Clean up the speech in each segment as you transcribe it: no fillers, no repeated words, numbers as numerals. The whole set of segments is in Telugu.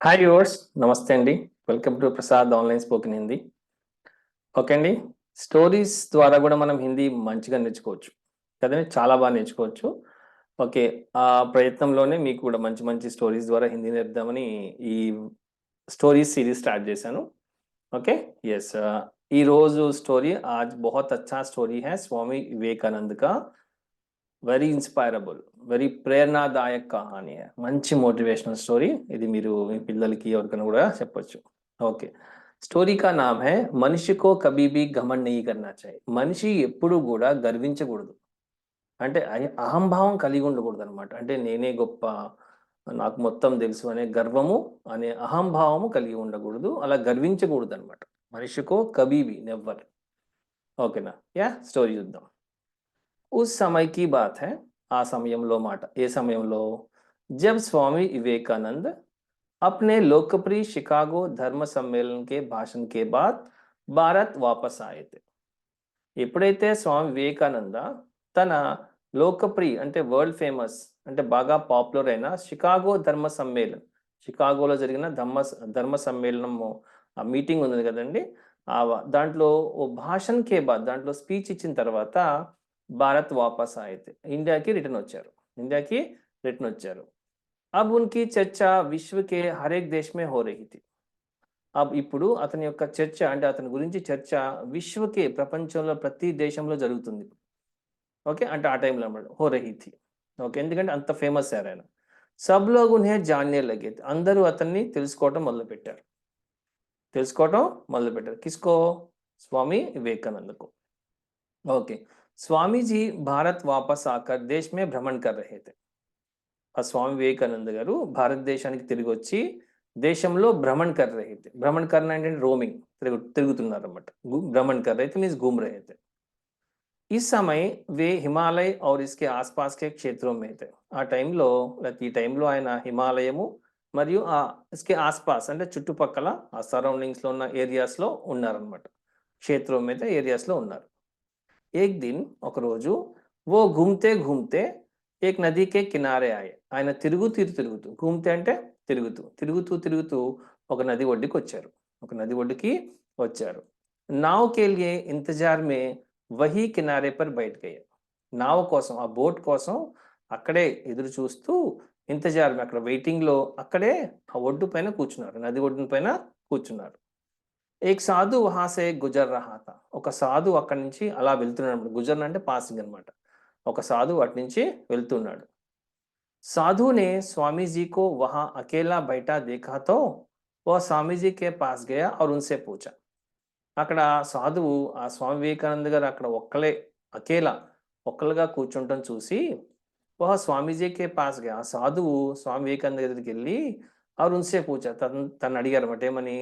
హాయ్ వ్యూవర్స్, నమస్తే అండి. Welcome to Prasad online spoken Hindi. Okay అండి. స్టోరీస్ ద్వారా కూడా మనం హిందీ మంచిగా నేర్చుకోవచ్చు కదండి, చాలా బాగా నేర్చుకోవచ్చు. ఓకే, ఆ ప్రయత్నంలోనే మీకు కూడా మంచి మంచి స్టోరీస్ ద్వారా హిందీ నేర్పుదామని ఈ స్టోరీస్ सीरीज स्टार्ट చేశాను. ओके यस, ఈ రోజు స్టోరీ आज बहुत अच्छा स्टोरी है स्वामी विवेकानंद का. వెరీ ఇన్స్పైరబుల్, వెరీ ప్రేరణాదాయక కహాని. మంచి మోటివేషనల్ స్టోరీ ఇది. మీరు మీ పిల్లలకి ఎవరికైనా కూడా చెప్పొచ్చు. ఓకే, స్టోరీ కా నామ్ హై మనిషి కో కభీ భీ ఘమండ్ నహీ కర్నా చాహియే. మనిషి ఎప్పుడు కూడా గర్వించకూడదు, అంటే అహంభావం కలిగి ఉండకూడదు అనమాట. అంటే నేనే గొప్ప, నాకు మొత్తం తెలుసు అనే గర్వము, అనే అహంభావము కలిగి ఉండకూడదు, అలా గర్వించకూడదు అనమాట. మనిషికో కభీ భీ నెవ్వర్. ఓకేనా? యా, స్టోరీ చూద్దాం. उस समय की बात है, ఆ సమయంలో మాట. ఏ సమయంలో? जब स्वामी विवेकानंद अपने लोकप्रिय शिकागो धर्म सम्मेलन के भाषण के बाद భారత్ వాపస్ आए थे. ఎప్పుడైతే స్వామి వివేకానంద తన లోకప్రియ అంటే వరల్డ్ ఫేమస్ అంటే బాగా పాపులర్ అయిన షికాగో ధర్మ సమ్మేళన్, షికాగోలో జరిగిన ధర్మ సమ్మేళనము ఆ మీటింగ్ ఉంది కదండి, దాంట్లో ఓ భాషణ్ కే బాద్, దాంట్లో స్పీచ్ ఇచ్చిన తర్వాత భారత్ వాపస్ అయితే ఇండియాకి రిటర్న్ వచ్చారు. ఇండియాకి రిటర్న్ వచ్చారు. अब उनकी चर्चा विश्व के हर एक देश में हो रही थी. ఇప్పుడు అతని యొక్క చర్చ అంటే అతని గురించి చర్చ విశ్వకే, ప్రపంచంలో ప్రతి దేశంలో జరుగుతుంది. ఓకే, అంటే ఆ టైంలో అన్నమాట హో రహీ థీ. ఓకే, ఎందుకంటే అంత ఫేమస్ అయ్యారు ఆయన. సబ్ లోగ్ ఉన్హే జాన్నే లగే, అందరూ అతన్ని తెలుసుకోవటం మొదలుపెట్టారు. తెలుసుకోవటం మొదలుపెట్టారు. కిస్కో? స్వామి వివేకానందకు. ఓకే, स्वामी जी भारत वापस आकर देश में भ्रमण कर रहे थे. ఆ స్వామి వివేకానంద గారు భారతదేశానికి తిరిగి వచ్చి దేశంలో భ్రమణ్ కర్ రహే थे. భ్రమణ్ కర్న అంటే రోమింగ్, తిరుగుతున్నారు అన్నమాట. భ్రమణ్ కర్ రహే थे మీన్స్ घूम रहे थे. इस समय वे हिमालय और इसके आसपास के क्षेत्रों में थे. ఆ టైంలో, లేకపోతే ఈ టైంలో ఆయన హిమాలయము మరియు ఇస్కే ఆస్పాస్ అంటే చుట్టుపక్కల ఆ సరౌండింగ్స్లో ఉన్న ఏరియాస్లో ఉన్నారనమాట. క్షేత్రం మీద ఏరియాస్లో ఉన్నారు. एक दिन ఒక రోజు वो घूमते घूमते एक नदी के किनारे आए. ఆయన తిరుగుతూ घूमते అంటే తిరుగుతూ ఒక నది ఒడ్డుకి వచ్చారు. ఒక నది ఒడ్డుకి వచ్చారు. नाव के लिए इंतजार में वही किनारे पर बैठ गए. నావ కోసం, ఆ బోట్ కోసం అక్కడే ఎదురు చూస్తూ ఇంతజార్ అక్కడ వెయిటింగ్లో అక్కడే ఆ ఒడ్డు పైన కూర్చున్నారు, నది ఒడ్డు పైన కూర్చున్నారు. ఏక్ సాధు వహా సే గుజర్ రహా థా. ఒక సాధు అక్కడి నుంచి అలా వెళ్తున్నాడు. గుజర్ అంటే పాసింగ్ అనమాట. ఒక సాధు అటు నుంచి వెళ్తున్నాడు. साधु ने स्वामी जी को वहां अकेला बैठा देखा तो वह स्वामी जी के पास गया और उनसे पूछा. అక్కడ సాధువు ఆ స్వామి వివేకానంద గారు అక్కడ ఒక్కలుగా కూర్చుంటం చూసి వహ స్వామీజీ కే పాస్ గయా. ఆ సాధువు స్వామి వివేకానంద దగ్గరికి వెళ్ళి और उनसे पूछा, తను అడిగారు అనమాట. ఏమని?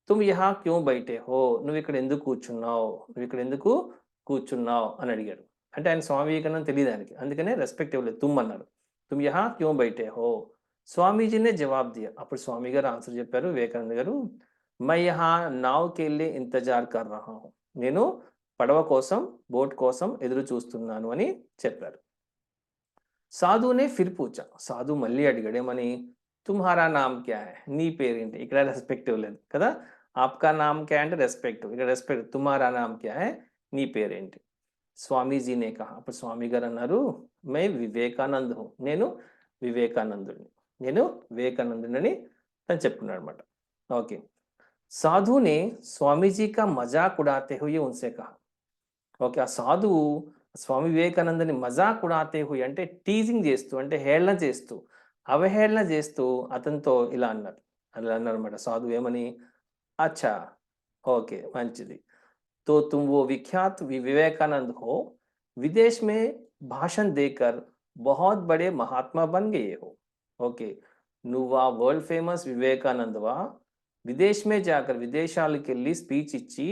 తుమ్ యహా క్యూ బైఠే హో, నువ్వు ఇక్కడ ఎందుకు కూర్చున్నావు, అని అడిగారు. అంటే ఆయన స్వామి వివేకానంద తెలియదు ఆయనకి, అందుకనే రెస్పెక్ట్ ఇవ్వలేదు, తుమ్ అన్నారు. తుమ్ యహా క్యూ బైఠే హో. స్వామీజీనే జవాబు దియా. అప్పుడు స్వామి గారు ఆన్సర్ చెప్పారు, వివేకానంద గారు, मैं यहाँ नाव के लिए इंतजार कर रहा हूँ. నేను పడవ కోసం, బోట్ కోసం ఎదురు చూస్తున్నాను అని చెప్పారు. సాధునే ఫిర్ పూచా. సాధు మళ్ళీ అడిగాడు. ఏమని? తుమ్హారా నామ్ క్యా హై, నీ పేరేంటి? ఇక్కడ రెస్పెక్ట్ ఇవ్వలేదు కదా. ఆప్కా నామ్ క్యా అంటే రెస్పెక్ట్, ఇక్కడ రెస్పెక్ట్. తుమ్హారా నామ్ క్యా హై, నీ పేరేంటి? స్వామీజీనే కహా. అప్పుడు స్వామి గారు అన్నారు, మై వివేకానంద్ హూ, నేను వివేకానందుడిని, అని తను చెప్పుకున్నాడు అనమాట. ఓకే, साधु ने स्वामी जी का मजाक उड़ाते हुए उनसे कहा. ఓకే, ఆ సాధువు స్వామి వివేకానందని మజాక్ ఉడాతే హుయి అంటే టీజింగ్ చేస్తూ, అంటే హేళన చేస్తూ, అవహేళన చేస్తూ అతనితో ఇలా అన్నారు. అలా అన్నారన్నమాట సాధువు. ఏమని? అచ్చా, ఓకే, మంచిది. तो तुम वो विख्यात विवेकानंद हो, विदेश में भाषण देकर बहुत बड़े महात्मा बन गए हो. ఓకే, నువ్వు ఆ వరల్డ్ ఫేమస్ వివేకానందవా, विदेश में जाकर విదేశాలకు వెళ్ళి స్పీచ్ ఇచ్చి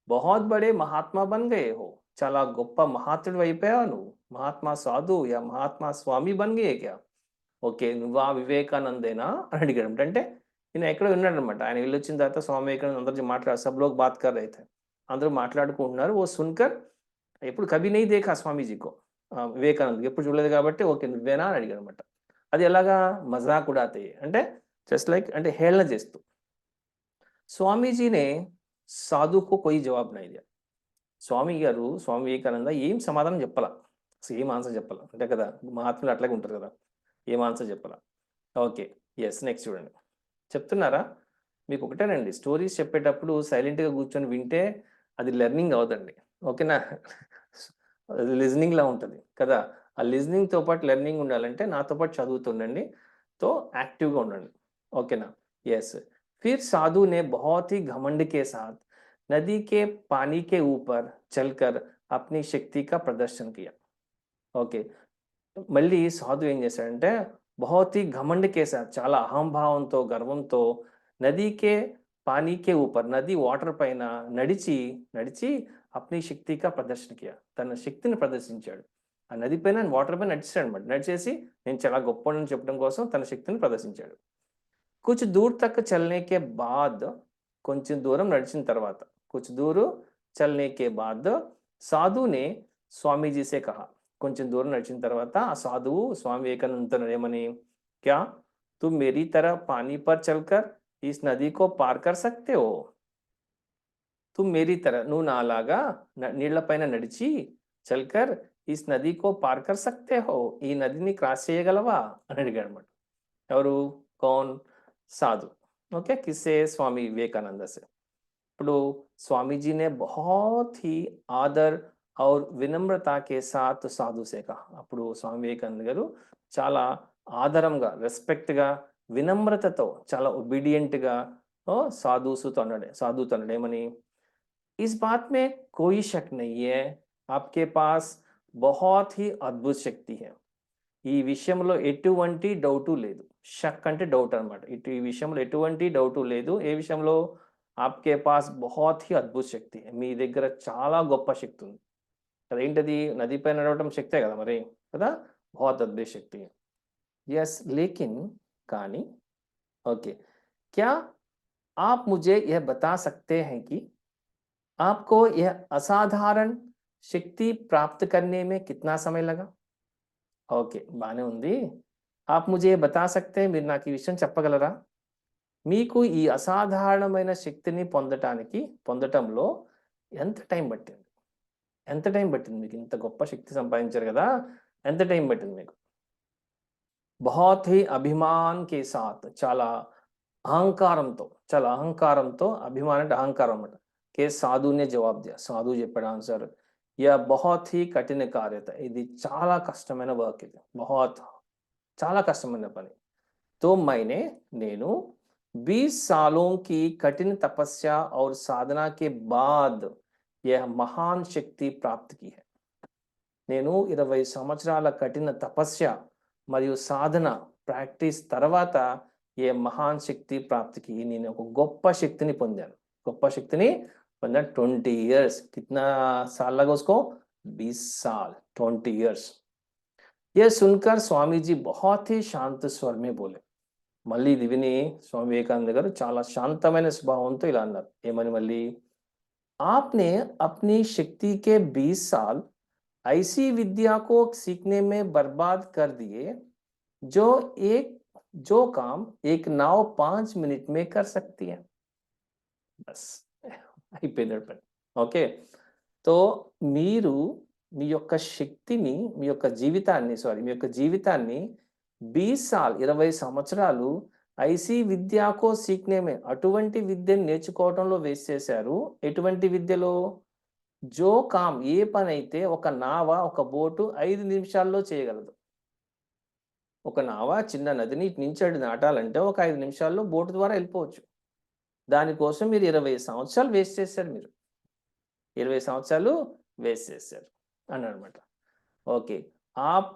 बहुत बड़े महात्मा बन गए हो, చాలా గొప్ప మహాత్ముడు అయిపోయావు నువ్వు. మహాత్మా సాధు యా మహాత్మా స్వామి బన్ గయే క్యా. ఓకే, నువ్వా వివేకానందేనా అని అడిగాడు. అంటే ఈయన ఎక్కడో విన్నాడనమాట. ఆయన వెళ్ళొచ్చిన తర్వాత స్వామి వివేకానంద అందరితో మాట్లాడు, సబ్ లోగ్ బాత్ కర్ రహే थे. అందరూ మాట్లాడుకుంటున్నారు. ఓ సున్కర్, ఎప్పుడు కభీ నహీ దేఖా స్వామీజీకో, వివేకానంద్ ఎప్పుడు చూడలేదు కాబట్టి, ఓకే నువ్వేనా అని అడిగాడు అనమాట. అది ఎలాగా? మజాక్ ఉడాతే అంటే जस्ट लाइक అంటే హేళన చేస్తూ. स्वामी जी ने साधु को कोई जवाब नहीं दिया. స్వామి గారు, స్వామి వివేకానంద ఏం సమాధానం చెప్పలా. సేమ్ ఆన్సర్ చెప్పలా. అంతే కదా! మహాత్ములు అట్లాగే ఉంటారు కదా! ఏం ఆన్సర్ చెప్పలా. ఓకే. యెస్. నెక్స్ట్ చూడండి. చెప్తున్నారా? మీకు ఒకటేనండి, స్టోరీస్ చెప్పేటప్పుడు సైలెంట్‌గా కూర్చొని వింటే అది లెర్నింగ్ అవ్వదండి. ఓకేనా? అది లిజనింగ్‌లా ఉంటది కదా! ఆ లిజనింగ్‌తో పాటు లెర్నింగ్ ఉండాలంటే నాతో పాటు చదువుతుండండి. तो యాక్టివ్‌గా ఉండండి. ఓకేనా? యెస్. फिर साधु ने बहुत ही घमंड के साथ नदी के पानी के ऊपर चलकर अपनी शक्ति का प्रदर्शन किया. ఓకే. మళ్ళీ సాధువు ఏం చేశాడంటే, బహుత్ హీ ఘమండ్ కే సాత్ చాలా అహంభావంతో, గర్వంతో నదికే పానీకే ఊపర్ నది వాటర్ పైన నడిచి, నడిచి అప్నీ శక్తి కా ప్రదర్శన కియా. తన శక్తిని ప్రదర్శించాడు. ఆ నది పైన వాటర్ పైన నడిచాడన్నమాట. నడిచేసి నేను చాలా గొప్పోడిని చెప్పడం కోసం తన శక్తిని ప్రదర్శించాడు. కుछ दूर तक चलने के बाद కొంచెం దూరం నడిచిన తర్వాత कुछ दूर चलने के बाद साधु ने स्वामी जी से कहा. కొంచెం దూరం నడిచిన తర్వాత ఆ సాధువు స్వామి వివేకానందతో ఏమని, क्या तुम मेरी तरह पानी पर चलकर इस नदी को पार कर सकते हो. तुम मेरी तरह నువ్వు నాలాగా నీళ్ల పైన నడిచి చల్కర్ ఇస్ నది కో పార్ కర్ సక్తే హో, ఈ నదిని క్రాస్ చేయగలవా అని అడిగాడు అన్నమాట. ఎవరు? కౌన్? साधु. ओके. किससे? स्वामी विवेकानंद से. ఇప్పుడు स्वामी जी ने बहुत ही आदर और विनम्रता के साथ साधु से कहा. అప్పుడు స్వామి వివేకానంద గారు చాలా ఆదరంగా, రెస్పెక్ట్‌గా, వినమ్రతతో, చాలా ఒబీడియంట్‌గా సాధుతో అన్నాడు ఏమని, इस बात में कोई शक नहीं है, आपके पास बहुत ही अद्भुत शक्ति है. ఈ విషయంలో ఎటువంటి డౌటు లేదు. షక్ అంటే డౌట్ అన్నమాట. ఈ విషయంలో ఎటువంటి డౌటు లేదు. ఏ విషయంలో? ఆప్‌కే పాస్ బహుత్ హీ అద్భుత శక్తి హై. మీ దగ్గర చాలా గొప్ప శక్తి ఉంది. అదేంటది? నది పైన నడవడం శక్తే కదా మరి. కదా! బహుత్ అద్భుత శక్తి హై. యెస్. లేకిన్ కానీ ओके. क्या आप मुझे यह बता सकते हैं कि आपको यह असाधारण शक्ति प्राप्त करने में कितना समय लगा? ఓకే. బానే ఉంది. आप मुझे ये बता सकते हैं, మీరు నాకు ఈ విషయం చెప్పగలరా? మీకు ఈ అసాధారణమైన శక్తిని పొందటంలో ఎంత టైం పట్టింది? ఎంత టైం పట్టింది మీకు? ఇంత గొప్ప శక్తి సంపాదించారు కదా! ఎంత టైం పట్టింది మీకు? बहुत ही అభిమాన్ కే సాత్ చాలా అహంకారంతో అభిమాన్ అంటే అహంకారం అన్నమాట. కే సాధునే జవాబు దియా. సాధువు చెప్పాడు ఆన్సర్. యహ్ బహుత్ హీ కఠిన కార్యత. ఇది చాలా కష్టమైన వర్క్ ఇది. చాలా కష్టమైన పని. तो నేను 20 सालों की कठिन तपस्या और साधना के बाद यह महान शक्ति प्राप्त की है. నేను 20 సంవత్సరాల కఠిన తపస్య మరియు సాధన ప్రాక్టీస్ తర్వాత ఏ మహాన్ శక్తి ప్రాప్తికి నేను ఒక గొప్ప శక్తిని పొందాను. 20 इयर्स. कितना साल लगा उसको? 20 साल. 20 इयर्स. यह सुनकर स्वामी जी बहुत ही शांत स्वर में बोले. మళ్ళీ ఇది విని స్వామి వివేకానంద గారు చాలా శాంతమైన స్వభావంతో ఇలా అన్నారు. ఏమని మళ్ళీ? आपने अपनी शक्ति के 20 साल ऐसी विद्या को सीखने में बर्बाद कर दिए जो काम एक नाव 5 मिनट में कर सकती है. बस అయిపోయినట్టు పని. ఓకే. तो మీరు మీ యొక్క శక్తిని, మీ యొక్క జీవితాన్ని 20 సాల్ 20 సంవత్సరాలు ఐసీ విద్యాకో సీక్నేమే అటువంటి విద్యను నేర్చుకోవడంలో వేస్ట్ చేశారు. ఎటువంటి విద్యలో? జో కామ్ ఏ పనైతే ఒక నావ, ఒక బోటు 5 నిమిషాల్లో చేయగలదు. ఒక నావ చిన్న నదిని ఇటు నుంచి అటు దాటాలంటే ఒక 5 నిమిషాల్లో బోటు ద్వారా వెళ్ళిపోవచ్చు. దానికోసం మీరు 20 సంవత్సరాలు వేస్ట్ చేశారు మీరు. 20 సంవత్సరాలు వేస్ట్ చేశారు అన్నాడన్నమాట. ఓకే. ఆప్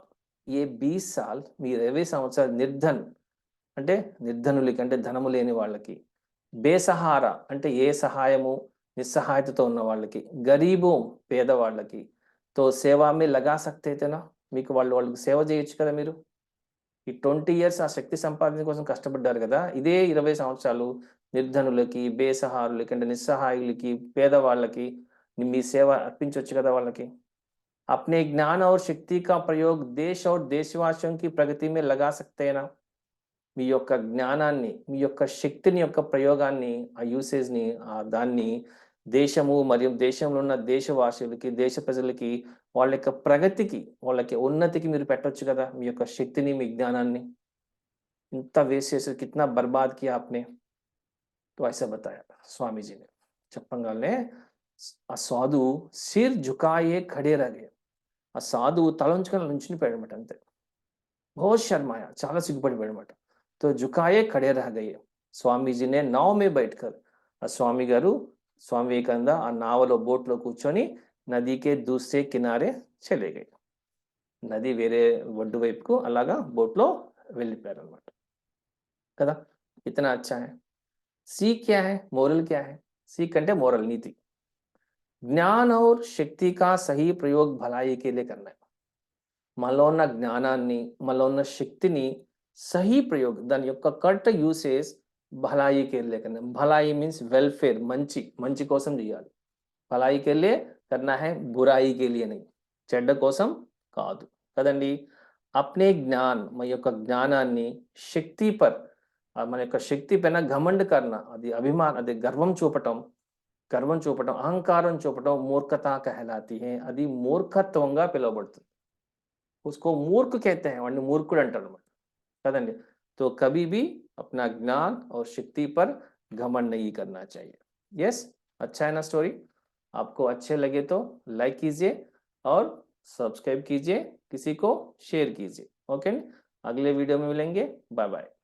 ఏ 20 సాల్ మీ 20 సంవత్సరాలు అంటే నిర్ధనులకి, అంటే ధనము లేని వాళ్ళకి, బేసహారా అంటే ఏ సహాయము, నిస్సహాయతతో ఉన్న వాళ్ళకి, గరీబో పేదవాళ్ళకి, తో సేవా మే లగా సక్తే థేనా, మీకు వాళ్ళకి సేవ చేయొచ్చు కదా మీరు. ఈ 20 ఇయర్స్ ఆ శక్తి సంపాదన కోసం కష్టపడ్డారు కదా, ఇదే 20 సంవత్సరాలు నిర్ధనులకి, బేసహారులకి, అంటే నిస్సహాయులకి, పేదవాళ్ళకి మీ సేవ అర్పించొచ్చు కదా వాళ్ళకి. अपने ज्ञान और शक्ति का प्रयोग देश और देशवासियों की प्रगति में लगा सकते हैं ना. మీ యొక్క జ్ఞానాన్ని, మీ యొక్క శక్తిని యొక్క ప్రయోగాన్ని, ఆ యూసేజ్‌ని దాన్ని దేశము మరియు దేశంలో ఉన్న దేశవాసులకి, దేశ ప్రజలకి వాళ్ళ యొక్క ప్రగతికి, వాళ్ళకి ఉన్నతికి మీరు పెట్టొచ్చు కదా! మీ యొక్క శక్తిని, మీ జ్ఞానాన్ని. ఇంత వేస్ట్ చేసి కిतना बर्बाद किया आपने. तो ऐसा बताया स्वामी जी ने. చెప్పంగానే ఆ సాధువు సిర్ झुकाए खड़े रह गए. ఆ సాధువు తల ఉంచుకొని నుంచునిపోయాడన్నమాట అంతే. बहुत शर्माया, చాలా సిగ్గుపడిపోయాడన్నమాట. तो झुकाए खड़े रह गए. स्वामी जी ने नाव में बैठकर ఆ స్వామి గారు స్వామి వివేకానంద ఆ నావలో బోట్‌లో కూర్చొని నదికే दूसरे किनारे चले गए. నది వేరే ఒడ్డు వైపుకు అలాగా బోట్‌లో వెళ్ళిపోయారన్నమాట. కదా! इतना अच्छा है. सीख क्या है? मोरल क्या है? सीख అంటే मोरल नीति. ज्ञान और शक्ति का सही प्रयोग भलाई के लिए करना है. మనలో ఉన్న జ్ఞానాన్ని, మనలో ఉన్న శక్తిని సహీ ప్రయోగ్ దాని యొక్క కరెక్ట్ యూసేజ్ భలాయికి లియే కర్నా. భలాయి మీన్స్ వెల్‌ఫేర్ మంచి, మంచి కోసం చేయాలి. భలాయి కే లియే కర్నా హై, బురాయి కే లియే నహీ. చెడ్డ కోసం కాదు. కదండీ! అప్నే జ్ఞాన్ మన యొక్క జ్ఞానాన్ని శక్తి పర్ మన యొక్క శక్తి పైన ఘమండ్ కర్నా. అది అది గర్వం చూపటం, అహంకారం చూపటం మూర్ఖత కహలాతి హై. అది మూర్ఖత్వంగా పిలువబడుతుంది. उसको मूर्ख कहते हैं వాడిని మూర్ఖుడు అంటారన్నమాట. కదండీ! तो कभी भी अपना ज्ञान और शक्ति पर घमंड नहीं करना चाहिए. यस, अच्छा है ना स्टोरी? आपको अच्छे लगे तो लाइक कीजिए और सब्सक्राइब कीजिए, किसी को शेयर कीजिए. ओके, अगले वीडियो में मिलेंगे. Bye bye.